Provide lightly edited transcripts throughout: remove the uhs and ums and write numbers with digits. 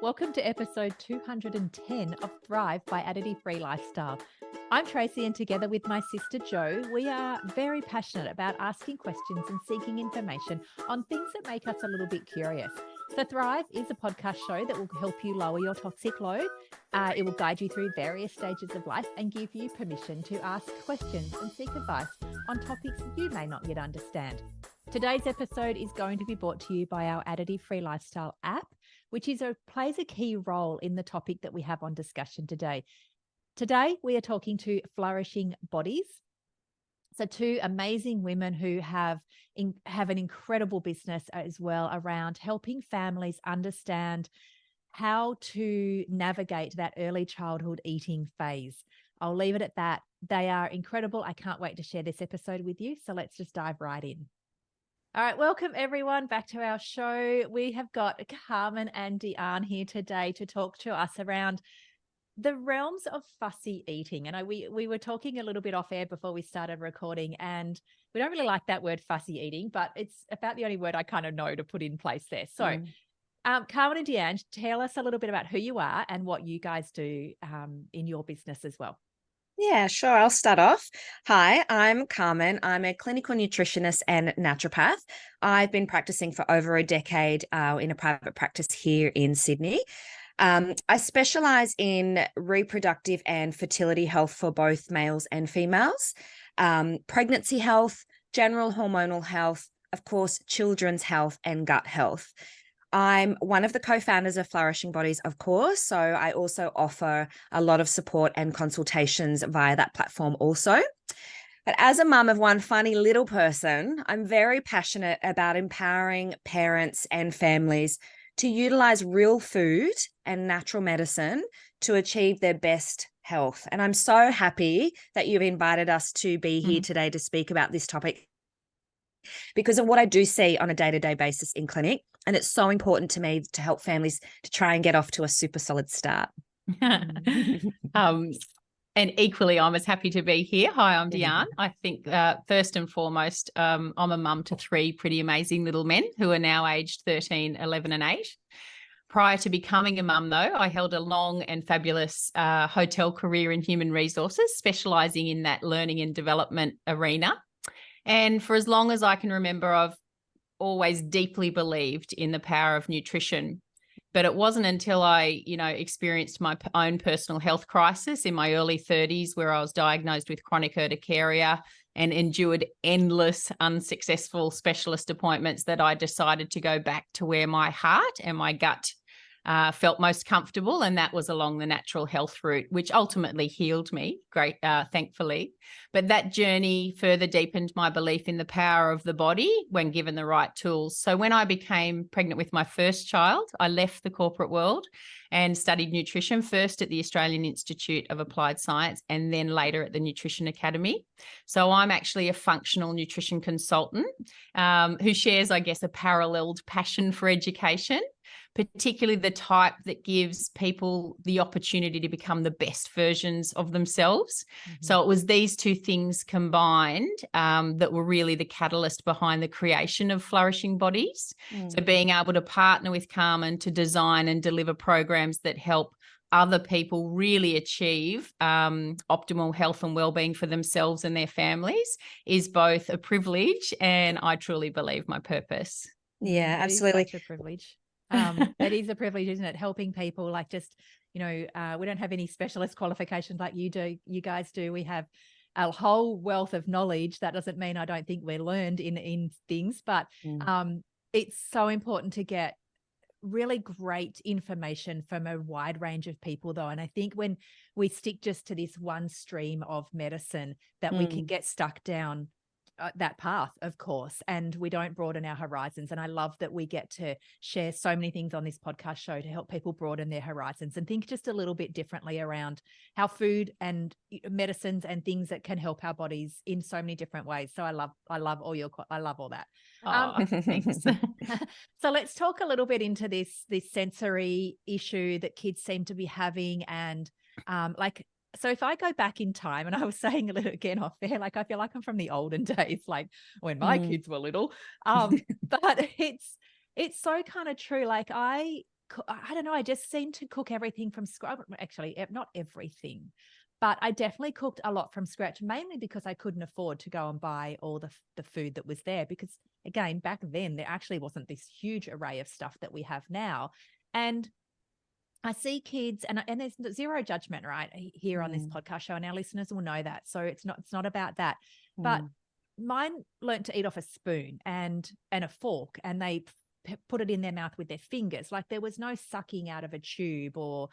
Welcome to episode 210 of Thrive by Additive-Free Lifestyle. I'm Tracey, and together with my sister Jo, we are very passionate about asking questions and seeking information on things that make us a little bit curious. So Thrive is a podcast show that will help you lower your toxic load. It will guide you through various stages of life and give you permission to ask questions and seek advice on topics you may not yet understand. Today's episode is going to be brought to you by our Additive-Free Lifestyle app, which plays a key role in the topic that we have on discussion today. Today, we are talking to Flourishing Bodies. So two amazing women who have an incredible business as well around helping families understand how to navigate that early childhood eating phase. I'll leave it at that. They are incredible. I can't wait to share this episode with you. So let's just dive right in. All right, welcome everyone back to our show. We have got Carmen and Diahann here today to talk to us around the realms of fussy eating. And we were talking a little bit off air before we started recording, and we don't really like that word fussy eating, but it's about the only word I kind of know to put in place there. So Carmen and Diahann, tell us a little bit about who you are and what you guys do in your business as well. Yeah, sure. I'll start off. Hi, I'm Carmen. I'm a clinical nutritionist and naturopath. I've been practicing for over a decade in a private practice here in Sydney. I specialize in reproductive and fertility health for both males and females, pregnancy health, general hormonal health, of course, children's health and gut health. I'm one of the co-founders of Flourishing Bodies, of course, so I also offer a lot of support and consultations via that platform also. But as a mum of one funny little person, I'm very passionate about empowering parents and families to utilize real food and natural medicine to achieve their best health. And I'm so happy that you've invited us to be here today to speak about this topic, because of what I do see on a day-to-day basis in clinic. And it's so important to me to help families to try and get off to a super solid start. And equally, I'm as happy to be here. Hi, I'm Diahann. I think first and foremost, I'm a mum to three pretty amazing little men who are now aged 13, 11 and 8. Prior to becoming a mum, though, I held a long and fabulous hotel career in human resources, specialising in that learning and development arena. And for as long as I can remember, I've always deeply believed in the power of nutrition. But it wasn't until I, experienced my own personal health crisis in my early 30s, where I was diagnosed with chronic urticaria and endured endless unsuccessful specialist appointments, that I decided to go back to where my heart and my gut felt most comfortable, and that was along the natural health route, which ultimately healed me, thankfully. But that journey further deepened my belief in the power of the body when given the right tools. So when I became pregnant with my first child, I left the corporate world and studied nutrition, first at the Australian Institute of Applied Science and then later at the Nutrition Academy. So I'm actually a functional nutrition consultant who shares, I guess, a paralleled passion for education, particularly the type that gives people the opportunity to become the best versions of themselves. So it was these two things combined that were really the catalyst behind the creation of Flourishing Bodies. So being able to partner with Carmen to design and deliver programs that help other people really achieve optimal health and well-being for themselves and their families is both a privilege and, I truly believe, my purpose. Yeah, absolutely. It's such a privilege. It is a privilege, isn't it? Helping people, like, just, we don't have any specialist qualifications like you guys do. We have a whole wealth of knowledge. That doesn't mean I don't think we're learned in things, but it's so important to get really great information from a wide range of people, though. And I think when we stick just to this one stream of medicine, that we can get stuck down that path, of course, and we don't broaden our horizons. And I love that we get to share so many things on this podcast show to help people broaden their horizons and think just a little bit differently around how food and medicines and things that can help our bodies in so many different ways. So I love all that. Thanks. So let's talk a little bit into this sensory issue that kids seem to be having, and so if I go back in time, and I was saying a little again off there, like, I feel like I'm from the olden days, like when my kids were little, but it's so kind of true. Like, I I don't know, I just seem to cook everything from scratch. Actually, not everything, but I definitely cooked a lot from scratch, mainly because I couldn't afford to go and buy all the food that was there. Because again, back then there actually wasn't this huge array of stuff that we have now. And I see kids, and there's zero judgment, right, here on this podcast show, and our listeners will know that. So it's not about that. But mine learned to eat off a spoon and a fork, and they put it in their mouth with their fingers. Like there was no sucking out of a tube, or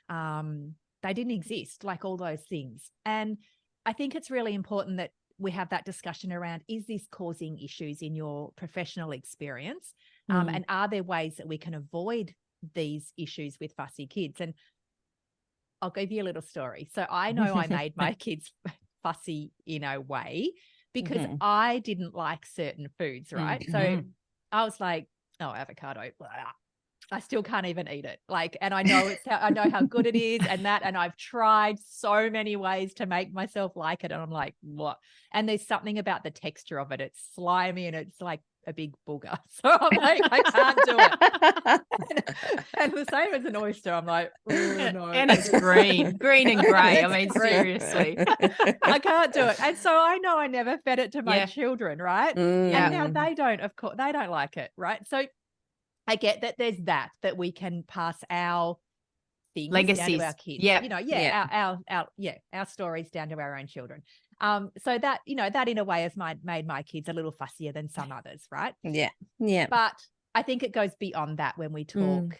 they didn't exist, like all those things. And I think it's really important that we have that discussion around, is this causing issues in your professional experience? And are there ways that we can avoid these issues with fussy kids? And I'll give you a little story. So I know I made my kids fussy in a way because I didn't like certain foods, right? So I was like, oh, avocado, blah. I still can't even eat it. Like, and I know I know how good it is and I've tried so many ways to make myself like it. And I'm like, what? And there's something about the texture of it. It's slimy and it's like a big booger. So I'm like, I can't do it. and the same as an oyster. I'm like, oh, no. And it's green and gray. I mean, seriously. I can't do it. And so I know I never fed it to my children, right? And now they don't, of course, they don't like it, right? So I get that there's that we can pass our things legacies down to our kids. Yeah. Our stories down to our own children. So that, that in a way has made my kids a little fussier than some others, right? Yeah. Yeah. But I think it goes beyond that when we talk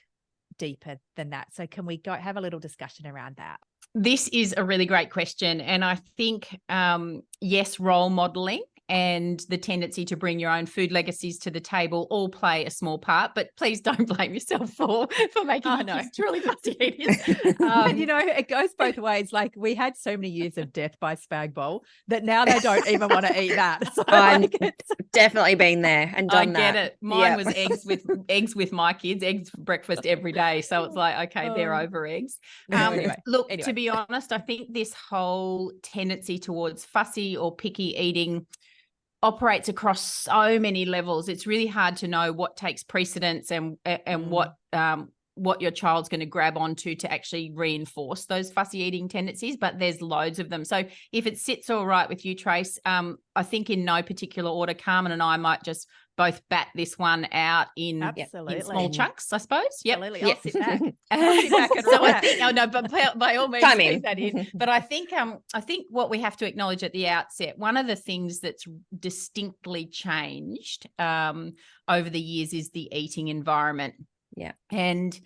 deeper than that. So can we go have a little discussion around that? This is a really great question. And I think, yes, role modeling and the tendency to bring your own food legacies to the table all play a small part, but please don't blame yourself for making your kids truly fussy eaters. And it goes both ways. Like we had so many years of death by spag bowl that now they don't even want to eat that. So I've definitely been there and done that. I get it. Mine was eggs with my kids, eggs for breakfast every day. So it's like, okay, they're over eggs. Look, to be honest, I think this whole tendency towards fussy or picky eating operates across so many levels. It's really hard to know what takes precedence and what your child's going to grab onto to actually reinforce those fussy eating tendencies, but there's loads of them. So if it sits all right with you, Trace, I think in no particular order, Carmen and I might just both bat this one out in small chunks, I suppose. Yep. Absolutely. I'll sit back. I'll sit back and so I think, but by all means, leave that in. But I think what we have to acknowledge at the outset, one of the things that's distinctly changed over the years is the eating environment. Yeah. And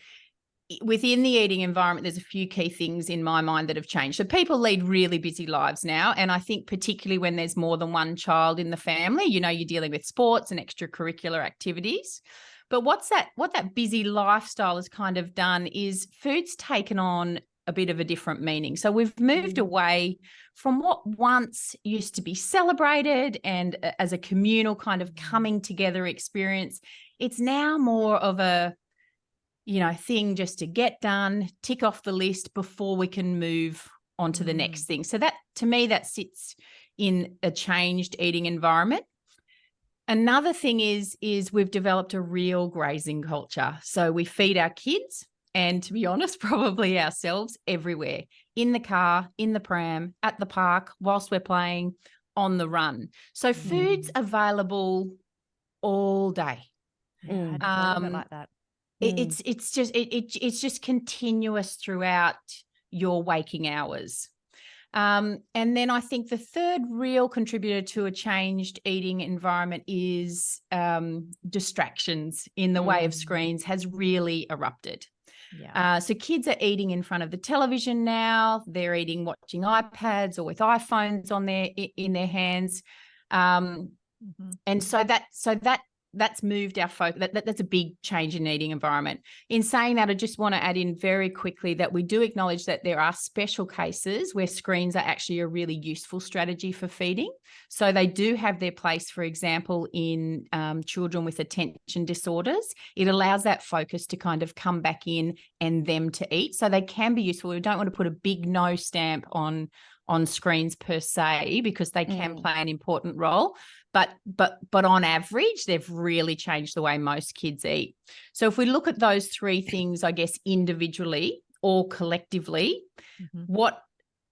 within the eating environment, there's a few key things in my mind that have changed. So people lead really busy lives now. And I think particularly when there's more than one child in the family, you're dealing with sports and extracurricular activities. But what that busy lifestyle has kind of done is food's taken on a bit of a different meaning. So we've moved away from what once used to be celebrated and as a communal kind of coming together experience. It's now more of a thing just to get done, tick off the list before we can move on to the next thing. So that, to me, that sits in a changed eating environment. Another thing is we've developed a real grazing culture. So we feed our kids and, to be honest, probably ourselves everywhere, in the car, in the pram, at the park, whilst we're playing, on the run. So food's available all day. Yeah, I hadn't like that. It's just continuous throughout your waking hours. And then I think the third real contributor to a changed eating environment is distractions in the way of screens has really erupted. Yeah. So kids are eating in front of the television now. They're eating watching iPads or with iPhones in their hands. And so that's moved our focus. That's a big change in eating environment. In saying that, I just want to add in very quickly that we do acknowledge that there are special cases where screens are actually a really useful strategy for feeding. So they do have their place, for example, in children with attention disorders. It allows that focus to kind of come back in and them to eat. So they can be useful. We don't want to put a big no stamp on on screens per se, because they can play an important role. But on average, they've really changed the way most kids eat. So if we look at those three things, I guess, individually or collectively, what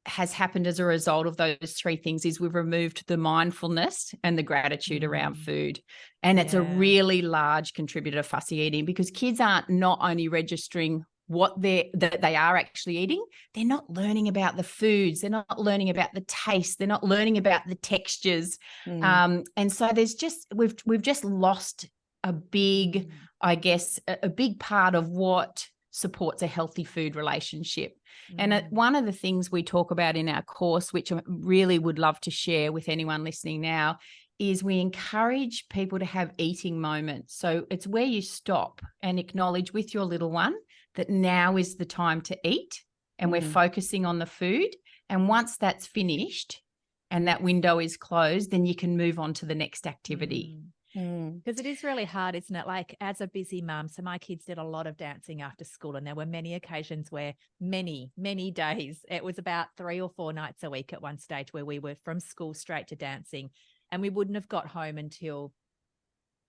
has happened as a result of those three things is we've removed the mindfulness and the gratitude around food. And it's a really large contributor to fussy eating, because kids aren't not only registering what that they are actually eating, they're not learning about the foods, they're not learning about the taste, they're not learning about the textures. And so there's just we've just lost a big, I guess, a big part of what supports a healthy food relationship. And one of the things we talk about in our course, which I really would love to share with anyone listening now, is we encourage people to have eating moments. So it's where you stop and acknowledge with your little one that now is the time to eat, and we're focusing on the food. And once that's finished and that window is closed, then you can move on to the next activity. Because it is really hard, isn't it? Like, as a busy mum, so my kids did a lot of dancing after school, and there were many occasions where many days, it was about 3 or 4 nights a week at one stage, where we were from school straight to dancing, and we wouldn't have got home until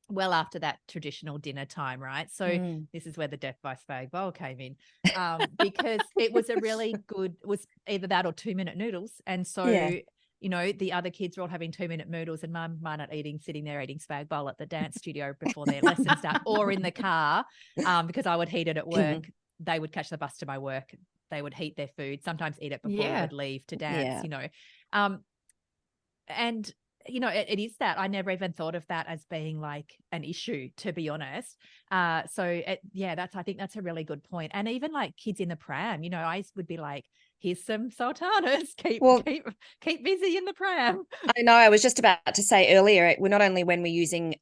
well after that traditional dinner time, right? So this is where the death by spag bowl came in, because it was a really good, was either that or 2-minute noodles. And so, you know, the other kids were all having 2-minute noodles, and mum might not sitting there eating spag bowl at the dance studio before their lessons start, or in the car, because I would heat it at work. They would catch the bus to my work. They would heat their food, sometimes eat it before we would leave to dance, you know. And you know, it is that. I never even thought of that as being like an issue, to be honest. I think that's a really good point. And even like kids in the pram, you know, I would be like, here's some sultanas, keep busy in the pram. I know, I was just about to say earlier, we're not only when we're using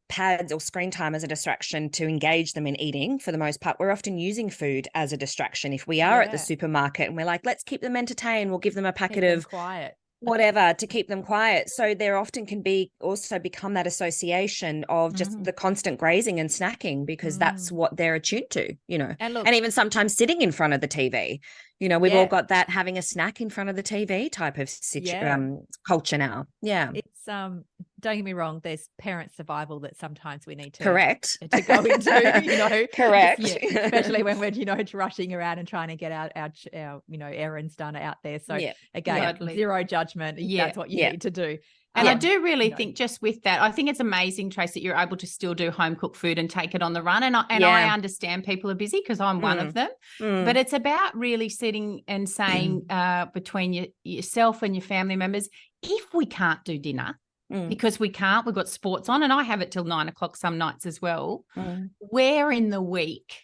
pads or screen time as a distraction to engage them in eating, for the most part, we're often using food as a distraction. If we are at the supermarket and we're like, let's keep them entertained, we'll give them a packet of quiet, whatever to keep them quiet. So there often can be also become that association of just the constant grazing and snacking, because that's what they're attuned to, you know. And even sometimes sitting in front of the TV, you know, we've all got that having a snack in front of the TV type of culture now. It's don't get me wrong, there's parent survival that sometimes we need to to go into, you know. Especially when we're, you know, rushing around and trying to get our you know, errands done out there. So again, zero judgment. That's what you need to do. And I do really think, just with that, I think it's amazing, Trace, that you're able to still do home cooked food and take it on the run. And I understand people are busy, because I'm one of them. But it's about really sitting and saying between yourself and your family members, if we can't do dinner, because we've got sports on, and I have it till 9 o'clock some nights as well, where in the week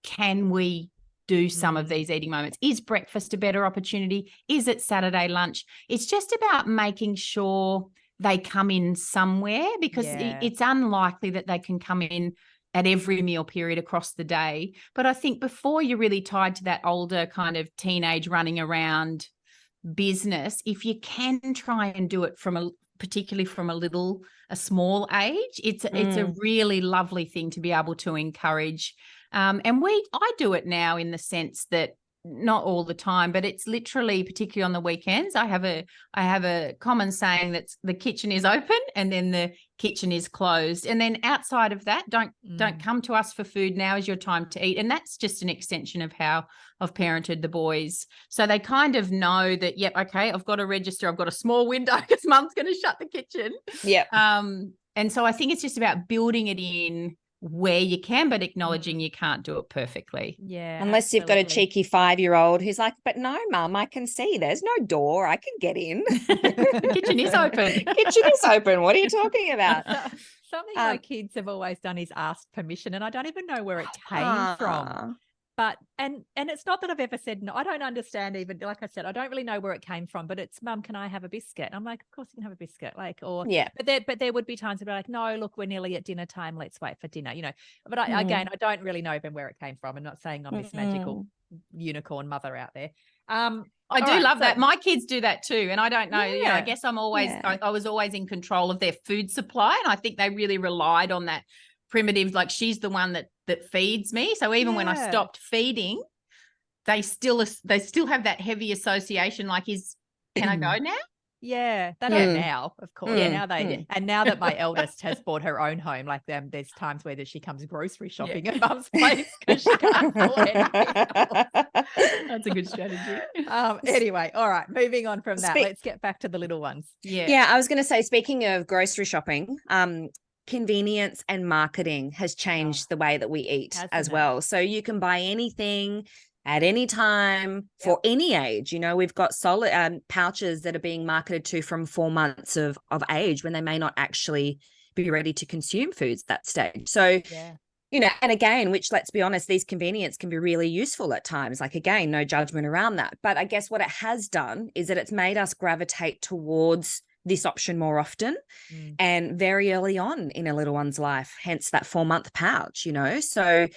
can we do some of these eating moments? Is breakfast a better opportunity? Is it Saturday lunch? It's just about making sure they come in somewhere, because it's unlikely that they can come in at every meal period across the day. But I think before you're really tied to that older kind of teenage running around business, if you can try and do it particularly from a small age, it's a really lovely thing to be able to encourage. And I do it now in the sense that, not all the time, but it's literally, particularly on the weekends, I have a common saying that's the kitchen is open and then the kitchen is closed. And then outside of that, don't come to us for food. Now is your time to eat. And that's just an extension of how I've parented the boys. So they kind of know that, yep, okay, I've got a register, I've got a small window because mum's going to shut the kitchen. And so I think it's just about building it in where you can, but acknowledging you can't do it perfectly. Unless you've got a cheeky 5-year-old who's like, but no, mum, I can see there's no door, I can get in. The kitchen is open. Kitchen is open. What are you talking about? Something my kids have always done is asked permission, and I don't even know where it came from. But and it's not that I've ever said no. I don't understand, even, like I said, I don't really know where it came from, but it's, mum, can I have a biscuit? And I'm like, of course you can have a biscuit. Like, or but there would be times where they're like, no, look, we're nearly at dinner time, let's wait for dinner, you know. But again, I don't really know even where it came from. I'm not saying I'm this magical unicorn mother out there. I do love that. My kids do that too. And I don't know, you know, I guess I'm always I was always in control of their food supply, and I think they really relied on that primitive, like, she's the one that feeds me. So even when I stopped feeding, they still have that heavy association, like, is can I go now? Yeah, they don't now, of course. Mm. Now they and now that my eldest has bought her own home, like there's times where she comes grocery shopping at mum's place because she can't afford anything else. That's a good strategy. Anyway, all right, moving on from that. Speak- Let's get back to the little ones. Yeah, I was going to say, speaking of grocery shopping, convenience and marketing has changed the way that we eat Hasn't as it? well. So you can buy anything at any time for any age. You know, we've got solid pouches that are being marketed to from 4 months of age when they may not actually be ready to consume foods at that stage. So, Yeah. you know, and again, which, let's be honest, these convenience can be really useful at times. Like, again, no judgment around that. But I guess what it has done is that it's made us gravitate towards this option more often and very early on in a little one's life, hence that 4-month pouch, you know. So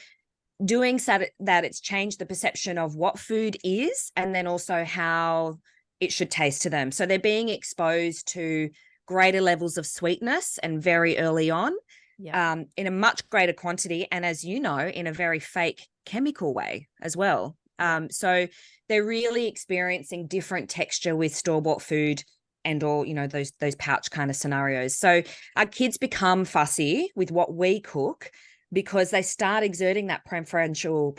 doing so that it's changed the perception of what food is and then also how it should taste to them. So they're being exposed to greater levels of sweetness and very early on. Yeah. In a much greater quantity, and as you know, in a very fake chemical way as well. So they're really experiencing different texture with store-bought food and all, you know, those pouch kind of scenarios. So our kids become fussy with what we cook because they start exerting that preferential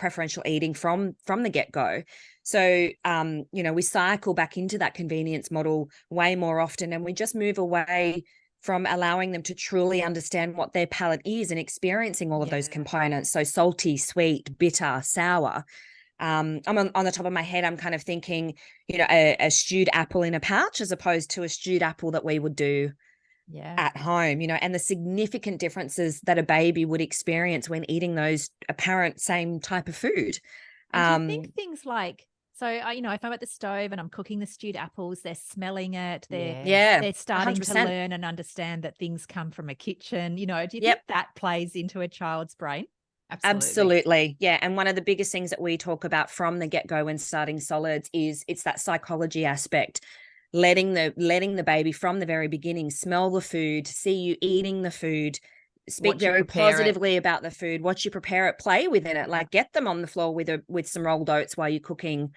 eating from the get-go. So, you know, we cycle back into that convenience model way more often, and we just move away from allowing them to truly understand what their palate is and experiencing all of those components. So salty, sweet, bitter, sour. I'm on the top of my head, I'm kind of thinking, you know, a stewed apple in a pouch as opposed to a stewed apple that we would do at home, you know, and the significant differences that a baby would experience when eating those apparent same type of food. And do you think things like, so, you know, if I'm at the stove and I'm cooking the stewed apples, they're smelling it, they're starting 100%. to learn and understand that things come from a kitchen. You know, do you think that plays into a child's brain? Absolutely. Yeah. And one of the biggest things that we talk about from the get-go when starting solids is it's that psychology aspect, letting the baby from the very beginning smell the food, see you eating the food, speak very positively about the food, watch you prepare it, play within it, like get them on the floor with some rolled oats while you're cooking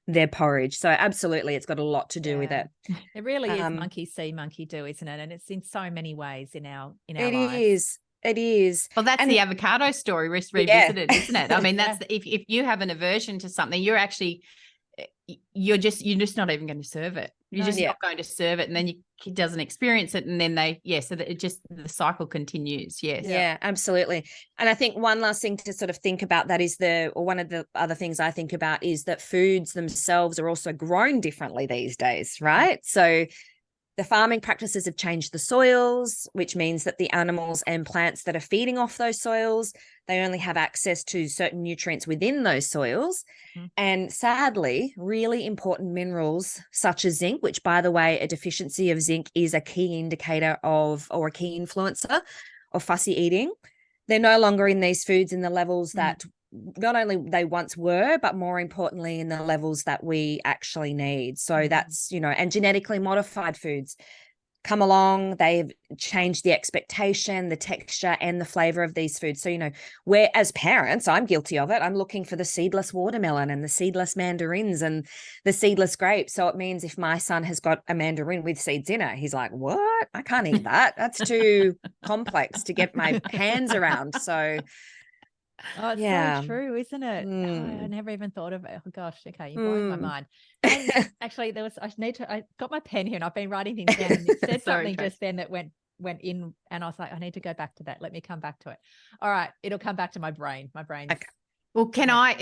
their porridge. So absolutely, it's got a lot to do with it. It really is monkey see, monkey do, isn't it? And it's in so many ways in our lives. It is. Well, that's the avocado story revisited, isn't it? I mean, that's if you have an aversion to something, you're just not even going to serve it. You're just not going to serve it, and then your kid doesn't experience it, and then so that the cycle continues. Yes. Yeah, absolutely. And I think one last thing to sort of think about that is one of the other things I think about is that foods themselves are also grown differently these days, right? So the farming practices have changed the soils, which means that the animals and plants that are feeding off those soils, they only have access to certain nutrients within those soils. And sadly, really important minerals such as zinc, which, by the way, a deficiency of zinc is a key indicator of, or a key influencer of fussy eating. They're no longer in these foods in the levels that not only they once were, but more importantly, in the levels that we actually need. So that's, you know, and genetically modified foods come along. They've changed the expectation, the texture and the flavor of these foods. So, you know, where as parents, I'm guilty of it. I'm looking for the seedless watermelon and the seedless mandarins and the seedless grapes. So it means if my son has got a mandarin with seeds in it, he's like, what? I can't eat that. That's too complex to get my hands around. So oh, it's so true, isn't it? I never even thought of it. Oh gosh, okay, you're blowing my mind. And actually, I got my pen here and I've been writing things down, and you said something just then that went in, and I was like, I need to go back to that. Let me come back to it. All right, it'll come back to my brain. My brain. Okay. Well,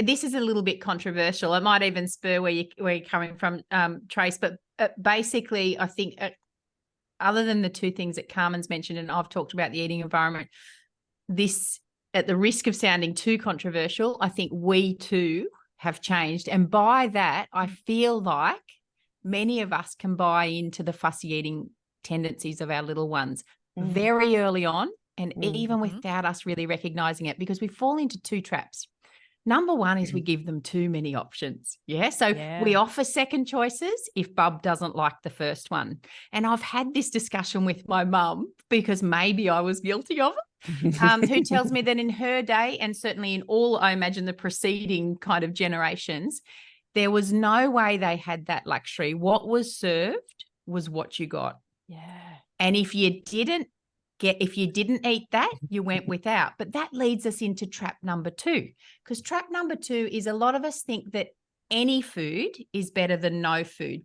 this is a little bit controversial. It might even spur where you're coming from, Trace, but basically I think other than the two things that Carmen's mentioned, and I've talked about the eating environment, this, at the risk of sounding too controversial, I think we too have changed. And by that, I feel like many of us can buy into the fussy eating tendencies of our little ones very early on, and even without us really recognizing it, because we fall into two traps. Number one is we give them too many options. So we offer second choices if Bub doesn't like the first one. And I've had this discussion with my mum, because maybe I was guilty of it. Who tells me that in her day, and certainly in all, I imagine, the preceding kind of generations, there was no way they had that luxury. What was served was what you got. Yeah. And if you didn't eat that, you went without. But that leads us into trap number 2, because trap number 2 is a lot of us think that any food is better than no food,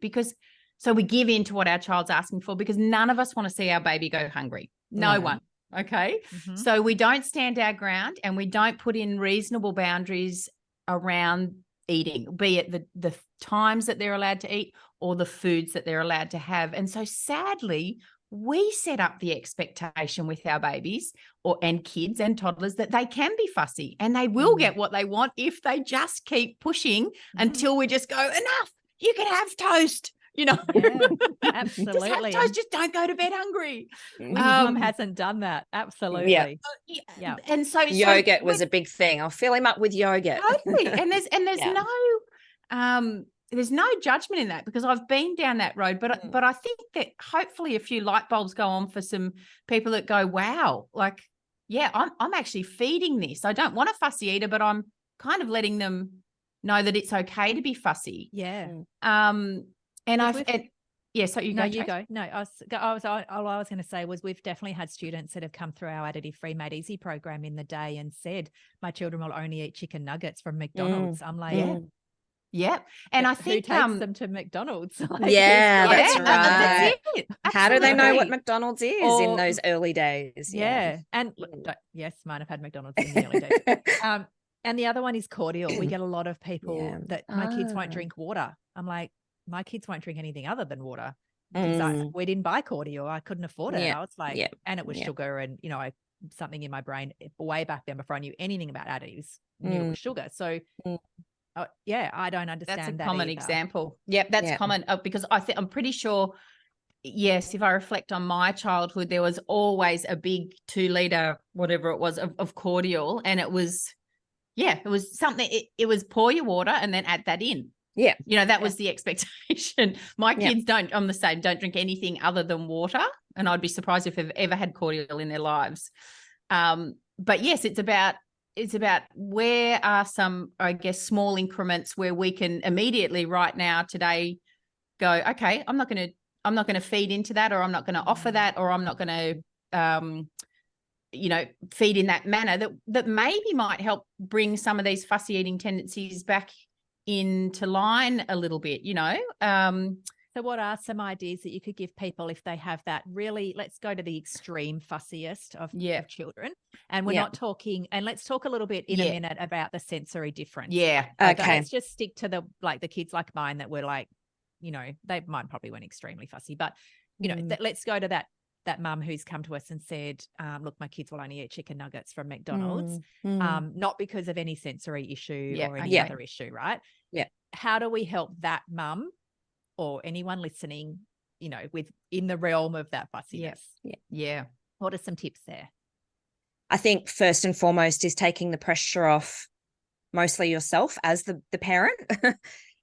so we give in to what our child's asking for, because none of us want to see our baby go hungry. No one. Okay. Mm-hmm. So we don't stand our ground, and we don't put in reasonable boundaries around eating, be it the times that they're allowed to eat or the foods that they're allowed to have. And so sadly, we set up the expectation with our babies and kids and toddlers that they can be fussy and they will get what they want if they just keep pushing until we just go, enough, you can have toast. Yeah, absolutely. Just have toast, just don't go to bed hungry. Mum hasn't done that. Absolutely. Yeah. And so yogurt was a big thing. I'll fill him up with yogurt. Totally. And there's no judgment in that, because I've been down that road. But I think that hopefully a few light bulbs go on for some people that go, wow, like, yeah, I'm actually feeding this. I don't want a fussy eater, but I'm kind of letting them know that it's okay to be fussy. Yeah. So you go. No, all I was going to say was we've definitely had students that have come through our Additive-Free Made Easy program in the day and said, my children will only eat chicken nuggets from McDonald's. I'm like, yeah. And I think who takes them to McDonald's? That's right. That's it. How do they know what McDonald's is in those early days? Yeah. And yes, mine have had McDonald's in the early days. And the other one is cordial. We get a lot of people that my kids won't drink water. I'm like, my kids won't drink anything other than water. We didn't buy cordial. I couldn't afford it. I was like, and it was sugar, and something in my brain way back then before I knew anything about additives, knew it was sugar. So I don't understand that. That's a common either. example. Yep, that's common, because I'm pretty sure, yes, if I reflect on my childhood, there was always a big 2-liter, whatever it was, of cordial, and it was something. It was pour your water and then add that in. Yeah. That was the expectation. My kids don't drink anything other than water. And I'd be surprised if they've ever had cordial in their lives. But yes, it's about where are some, I guess, small increments where we can immediately right now today go, okay, I'm not going to feed into that, or I'm not going to offer that, or I'm not going to, feed in that manner that maybe might help bring some of these fussy eating tendencies back into line a little bit, So what are some ideas that you could give people if they have that really, let's go to the extreme fussiest of children, and we're not talking, and let's talk a little bit in a minute about the sensory difference. Okay. Let's just stick to the kids like mine that were like, mine probably weren't extremely fussy, but let's go to that mum who's come to us and said, look, my kids will only eat chicken nuggets from McDonald's, not because of any sensory issue or any other issue, right? Yeah. How do we help that mum or anyone listening, in the realm of that fussiness? Yeah. What are some tips there? I think first and foremost is taking the pressure off mostly yourself as the parent.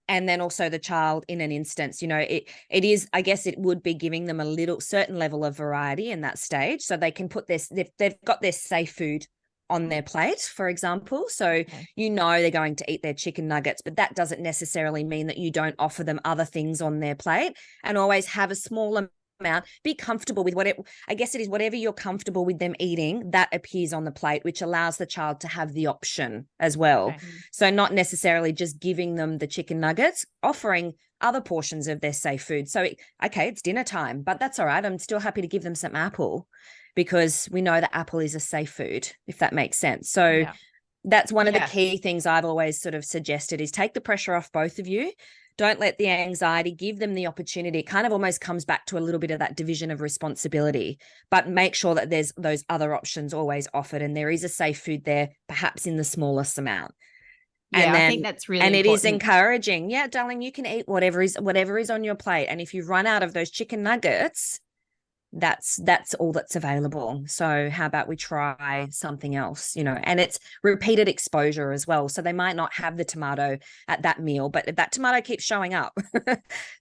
And then also the child in an instance, it is, I guess it would be giving them a certain level of variety in that stage. So they can put they've got their safe food on their plate, for example. So, they're going to eat their chicken nuggets, but that doesn't necessarily mean that you don't offer them other things on their plate, and always have a small amount. Be comfortable with whatever you're comfortable with them eating, that appears on the plate, which allows the child to have the option as well. Okay. So not necessarily just giving them the chicken nuggets, offering other portions of their safe food. So, it's dinner time, but that's all right. I'm still happy to give them some apple, because we know that apple is a safe food, if that makes sense. So that's one of the key things I've always sort of suggested is take the pressure off both of you. Don't let the anxiety, give them the opportunity. It kind of almost comes back to a little bit of that division of responsibility, but make sure that there's those other options always offered, and there is a safe food there, perhaps in the smallest amount. Yeah, I think that's really important. It is encouraging. Yeah, darling, you can eat whatever is on your plate. And if you run out of those chicken nuggets, that's all that's available. So how about we try something else, and it's repeated exposure as well. So they might not have the tomato at that meal, but that tomato keeps showing up.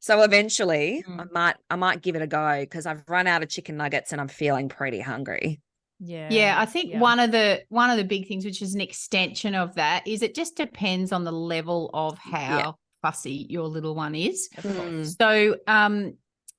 So eventually I might give it a go, because I've run out of chicken nuggets and I'm feeling pretty hungry. Yeah, I think one of the big things, which is an extension of that, is it just depends on the level of how fussy your little one is. Of course. So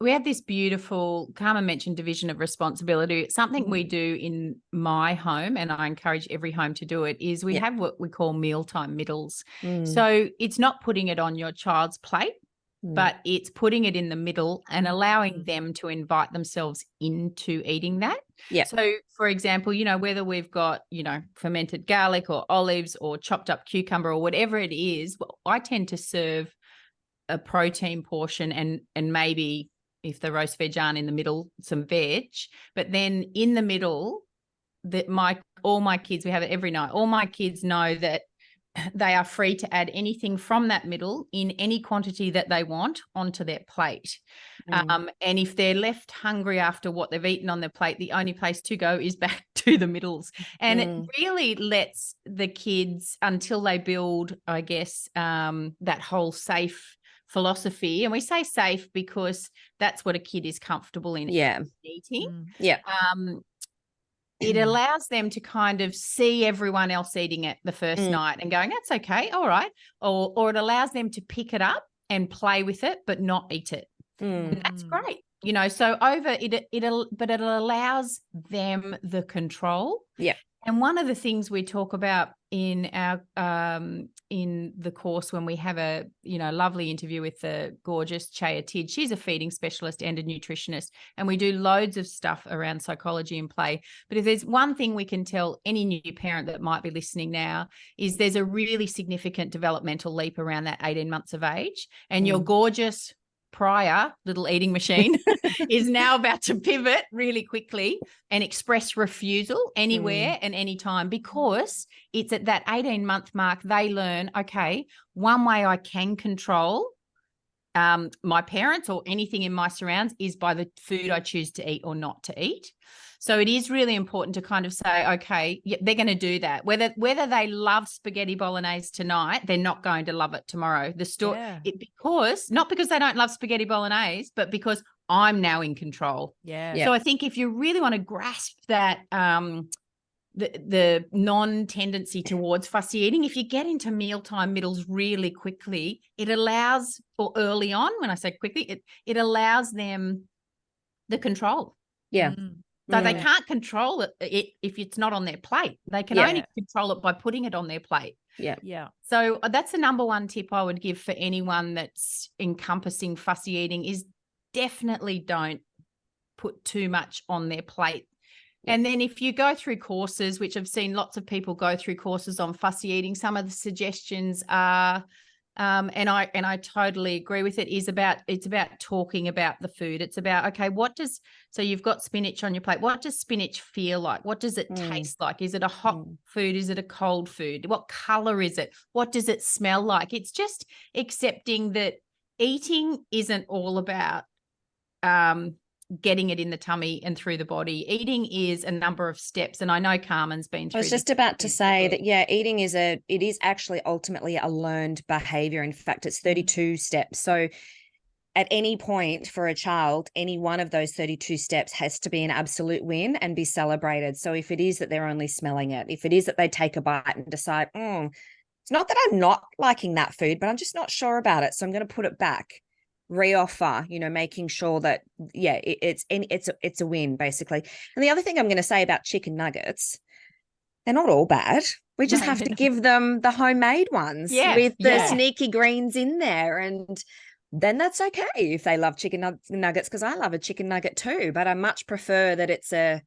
we have this beautiful, Carmen mentioned division of responsibility. It's something we do in my home, and I encourage every home to do it, is we have what we call mealtime middles. So it's not putting it on your child's plate, but it's putting it in the middle and allowing them to invite themselves into eating that. Yeah. So, for example, you know, whether we've got, you know, fermented garlic or olives or chopped up cucumber or whatever it is, well, I tend to serve a protein portion and maybe, if the roast veg aren't in the middle, some veg. But then in the middle, that all my kids, we have it every night, all my kids know that they are free to add anything from that middle in any quantity that they want onto their plate. And if they're left hungry after what they've eaten on their plate, the only place to go is back to the middles. And it really lets the kids, until they build, I guess, that whole safe philosophy. And we say safe because that's what a kid is comfortable in eating. It allows them to kind of see everyone else eating it the first night and going, that's okay, all right. Or it allows them to pick it up and play with it, but not eat it. And that's great. You know, so but it allows them the control. Yeah. And one of the things we talk about in our in the course, when we have a, you know, lovely interview with the gorgeous Chaya Tid, she's a feeding specialist and a nutritionist, and we do loads of stuff around psychology and play. But if there's one thing we can tell any new parent that might be listening now, is there's a really significant developmental leap around that 18 months of age, and your gorgeous prior little eating machine is now about to pivot really quickly and express refusal anywhere and anytime, because it's at that 18-month mark they learn, okay, one way I can control my parents or anything in my surrounds is by the food I choose to eat or not to eat. So it is really important to kind of say, okay, yeah, they're going to do that. Whether they love spaghetti bolognese tonight, they're not going to love it tomorrow. Not because they don't love spaghetti bolognese, but because I'm now in control. So I think if you really want to grasp that, the non-tendency towards fussy eating, if you get into mealtime middles really quickly, it allows, or early on, when I say quickly, it allows them the control. So they can't control it if it's not on their plate. They can only control it by putting it on their plate. So that's the number one tip I would give for anyone that's encompassing fussy eating, is definitely don't put too much on their plate. And then if you go through courses, which I've seen lots of people go through courses on fussy eating, some of the suggestions are, and I totally agree with it, it's about talking about the food. It's about, okay, so you've got spinach on your plate. What does spinach feel like? What does it taste like? Is it a hot food? Is it a cold food? What color is it? What does it smell like? It's just accepting that eating isn't all about getting it in the tummy and through the body. Eating is a number of steps, and I know Carmen's been through. I was just about to say that, eating it is actually ultimately a learned behavior. In fact, it's 32 steps. So at any point for a child, any one of those 32 steps has to be an absolute win and be celebrated. So if it is that they're only smelling it, if it is that they take a bite and decide, it's not that I'm not liking that food, but I'm just not sure about it, so I'm going to put it back. Reoffer, making sure that it's a win, basically. And the other thing I'm going to say about chicken nuggets, they're not all bad. We just have to give them the homemade ones with the sneaky greens in there, and then that's okay if they love chicken nuggets, because I love a chicken nugget too, but I much prefer that it's a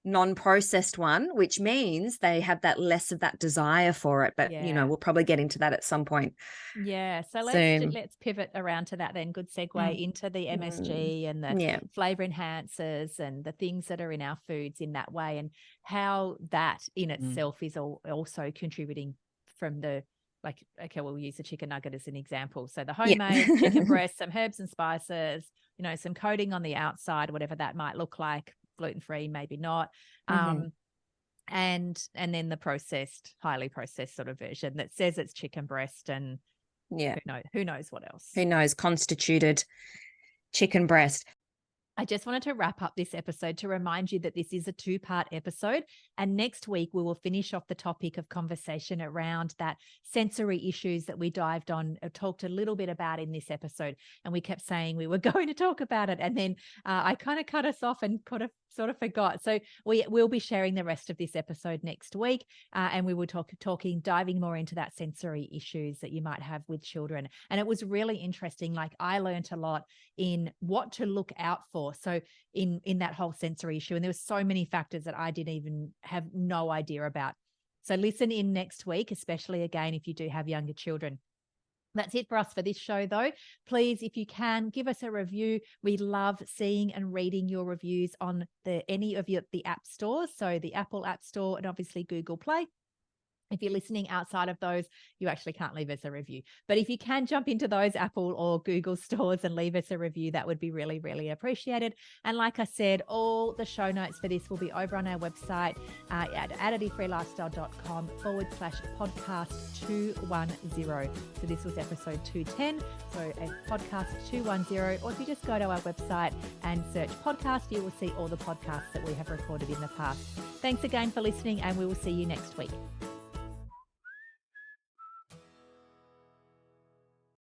non-processed one, which means they have that less of that desire for it. But we'll probably get into that at some point. So let's pivot around to that then. Good segue into the MSG and the flavor enhancers and the things that are in our foods in that way, and how that in itself is also contributing from the, like, okay, we'll use the chicken nugget as an example. So the homemade chicken breast, some herbs and spices, some coating on the outside, whatever that might look like, gluten-free, maybe not. And then the highly processed sort of version that says it's chicken breast, and who knows what else? Who knows? Constituted chicken breast. I just wanted to wrap up this episode to remind you that this is a 2-part episode. And next week, we will finish off the topic of conversation around that sensory issues that we dived on, talked a little bit about in this episode. And we kept saying we were going to talk about it. And then I kind of cut us off and sort of forgot. So we will be sharing the rest of this episode next week. And we will diving more into that sensory issues that you might have with children. And it was really interesting. Like, I learned a lot in what to look out for. So in that whole sensory issue, and there were so many factors that I didn't even have no idea about. So listen in next week, especially again, if you do have younger children. That's it for us for this show, though. Please, if you can, give us a review. We love seeing and reading your reviews on any of the app stores. So the Apple App Store and obviously Google Play. If you're listening outside of those, you actually can't leave us a review. But if you can jump into those Apple or Google stores and leave us a review, that would be really, really appreciated. And like I said, all the show notes for this will be over on our website at additive-freelifestyle.com/podcast 210. So this was episode 210. So a podcast 210. Or if you just go to our website and search podcast, you will see all the podcasts that we have recorded in the past. Thanks again for listening, and we will see you next week.